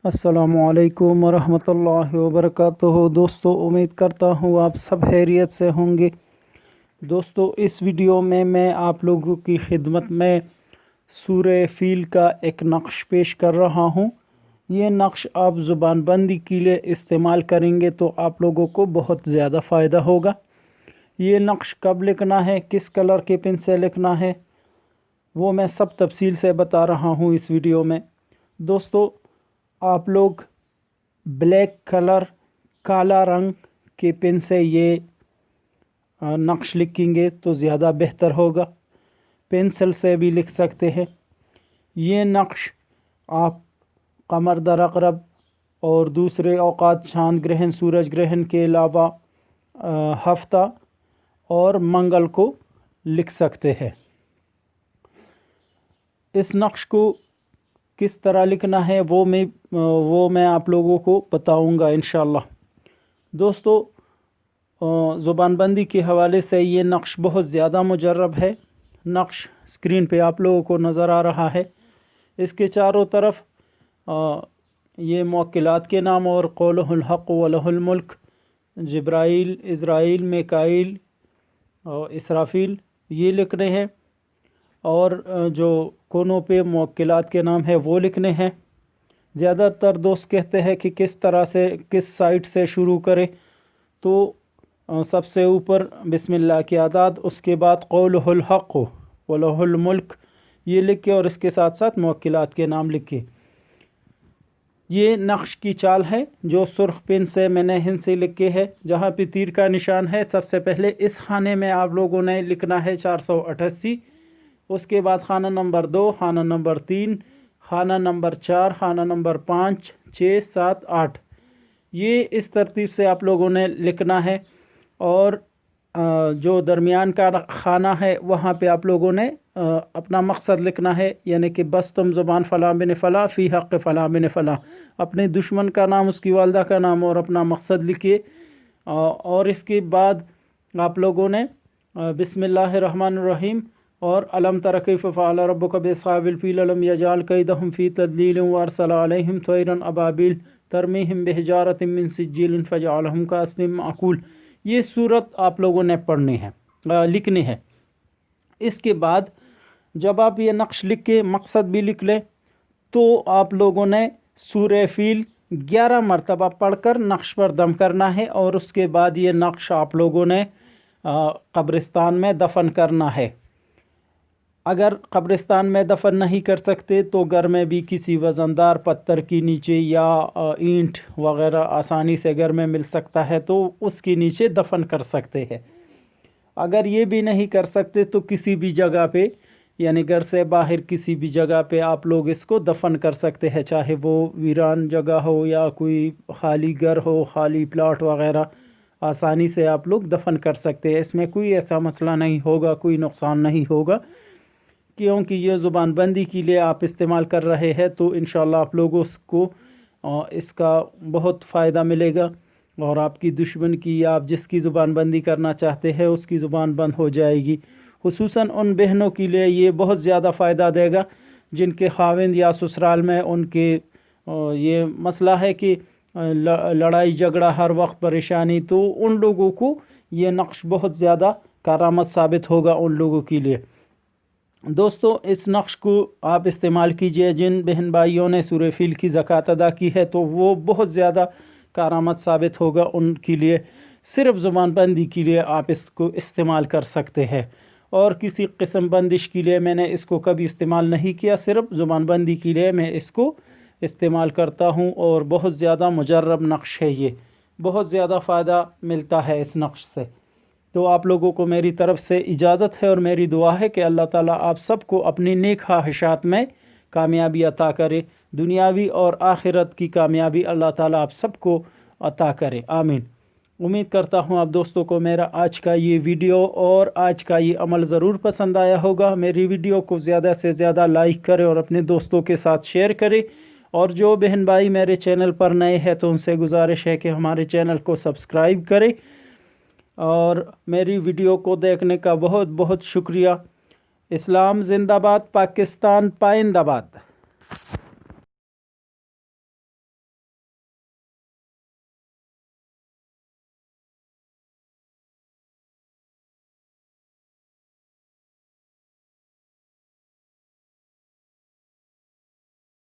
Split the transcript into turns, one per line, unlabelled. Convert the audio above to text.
अस्सलामुअलैकुम वरहमतुल्लाहि वबरकातुहू। दोस्तों, उम्मीद करता हूँ आप सब खैरियत से होंगे। दोस्तों, इस वीडियो में मैं आप लोगों की खिदमत में सूरह फील का एक नक्श पेश कर रहा हूँ। ये नक्श आप ज़ुबानबंदी के लिए इस्तेमाल करेंगे तो आप लोगों को बहुत ज़्यादा फ़ायदा होगा। ये नक्श कब लिखना है, किस कलर के पेन से लिखना है, वो मैं सब तफसील से बता रहा हूँ इस वीडियो में। दोस्तों, आप लोग ब्लैक कलर, काला रंग के पेन से ये नक्श लिखेंगे तो ज़्यादा बेहतर होगा। पेंसिल से भी लिख सकते हैं। ये नक्श आप कमर दरअक़रब और दूसरे औक़ात, चाँद ग्रहण, सूरज ग्रहण के अलावा हफ्ता और मंगल को लिख सकते हैं। इस नक्श को किस तरह लिखना है वो मैं आप लोगों को बताऊंगा इंशाअल्लाह। दोस्तों, ज़ुबानबंदी के हवाले से ये नक्श बहुत ज़्यादा मुजर्रब है। नक्श स्क्रीन पे आप लोगों को नज़र आ रहा है। इसके चारों तरफ ये मुवक्किलात के नाम और क़ौलुहुल हक़ व लहुल मुल्क, जिब्राइल, इज़राइल, मीकाईल और इसराफील ये लिखने हैं। और जो कोनों पे मुवक्किलात के नाम है वो लिखने हैं। ज़्यादातर दोस्त कहते हैं कि किस तरह से, किस साइड से शुरू करें, तो सबसे ऊपर बिस्मिल्लाह की आदाद, उसके बाद क़ौलुहुल हक़ व लहुल मुल्क ये लिख के और इसके साथ साथ मुवक्किलात के नाम लिख के। ये नक्श की चाल है जो सुर्ख पेन से मैंने हिंद से लिखे है। जहाँ पे तीर का निशान है, सबसे पहले इस खाने में आप लोगों ने लिखना है 488। उसके बाद खाना नंबर 2, खाना नंबर 3, खाना नंबर 4, खाना नंबर 5, 6, 7, 8। ये इस तरतीब से आप लोगों ने लिखना है। और जो दरमियान का खाना है वहाँ पे आप लोगों ने अपना मकसद लिखना है, यानी कि बस तुम ज़ुबान फ़लाँ बिन फ़लाँ फ़ी हक़ फ़लाँ बिन फ़लाँ। अपने दुश्मन का नाम, उसकी वालदा का नाम और अपना मकसद लिखिए। और इसके बाद आप लोगों ने बिस्मिल्लाहिर्रहमानिर्रहीम और अलम तरा कैफ़ फ़अल रब्बुका बिअस्हाबिल फ़ील अलम यजअल कैदहुम फ़ी तदलील व अरसल अलैहिम तयरन अबाबिल तरमीहिम बिहिजारतिम मिन सिज्जिल फजअलहुम कअस्फिन माकूल। ये सूरत आप लोगों ने पढ़नी है, लिखनी है। इसके बाद जब आप ये नक्श लिख के मकसद भी लिख लें तो आप लोगों ने सूरह फील 11 मरतबा पढ़कर नक्श पर दम करना है। और उसके बाद ये नक्श आप लोगों ने कब्रिस्तान में दफन करना है। अगर कब्रिस्तान में दफन नहीं कर सकते तो घर में भी किसी वज़नदार पत्थर के नीचे या ईंट वग़ैरह आसानी से घर में मिल सकता है तो उसके नीचे दफन कर सकते हैं। अगर ये भी नहीं कर सकते तो किसी भी जगह पे, यानी घर से बाहर किसी भी जगह पे आप लोग इसको दफन कर सकते हैं, चाहे वो वीरान जगह हो या कोई खाली घर हो, खाली प्लाट वग़ैरह, आसानी से आप लोग दफन कर सकते हैं। इसमें कोई ऐसा मसला नहीं होगा, कोई नुकसान नहीं होगा, क्योंकि ये ज़ुबानबंदी के लिए आप इस्तेमाल कर रहे हैं। तो इंशाअल्लाह आप लोगों को इसका बहुत फ़ायदा मिलेगा और आपकी दुश्मन की या आप जिसकी ज़ुबानबंदी करना चाहते हैं उसकी ज़ुबान बंद हो जाएगी। खुसूसन उन बहनों के लिए ये बहुत ज़्यादा फ़ायदा देगा जिनके खाविंद या ससुराल में उनके ये मसला है कि लड़ाई झगड़ा, हर वक्त परेशानी, तो उन लोगों को ये नक्श बहुत ज़्यादा करामत साबित होगा उन लोगों के लिए। दोस्तों, इस नक्श को आप इस्तेमाल कीजिए। जिन बहन भाइयों ने सूरह फील की ज़कात अदा की है तो वो बहुत ज़्यादा करामत साबित होगा उनके लिए। सिर्फ़ ज़ुबानबंदी के लिए आप इसको इस्तेमाल कर सकते हैं और किसी किस्म बंदिश के लिए मैंने इसको कभी इस्तेमाल नहीं किया। सिर्फ़ ज़ुबानबंदी के लिए मैं इसको इस्तेमाल करता हूँ और बहुत ज़्यादा मुजर्रब नक्श है। ये बहुत ज़्यादा फ़ायदा मिलता है इस नक्श से। तो आप लोगों को मेरी तरफ़ से इजाज़त है और मेरी दुआ है कि अल्लाह ताला आप सबको अपनी नेक ख्वाहिशात में कामयाबी अता करे। दुनियावी और आखिरत की कामयाबी अल्लाह ताला आप सबको अता करे, आमीन। उम्मीद करता हूँ आप दोस्तों को मेरा आज का ये वीडियो और आज का ये अमल ज़रूर पसंद आया होगा। मेरी वीडियो को ज़्यादा से ज़्यादा लाइक करें और अपने दोस्तों के साथ शेयर करें। और जो बहन भाई मेरे चैनल पर नए हैं तो उनसे गुजारिश है कि हमारे चैनल को सब्सक्राइब करें। और मेरी वीडियो को देखने का बहुत बहुत शुक्रिया। इस्लाम ज़िंदाबाद, पाकिस्तान पाइंदाबाद।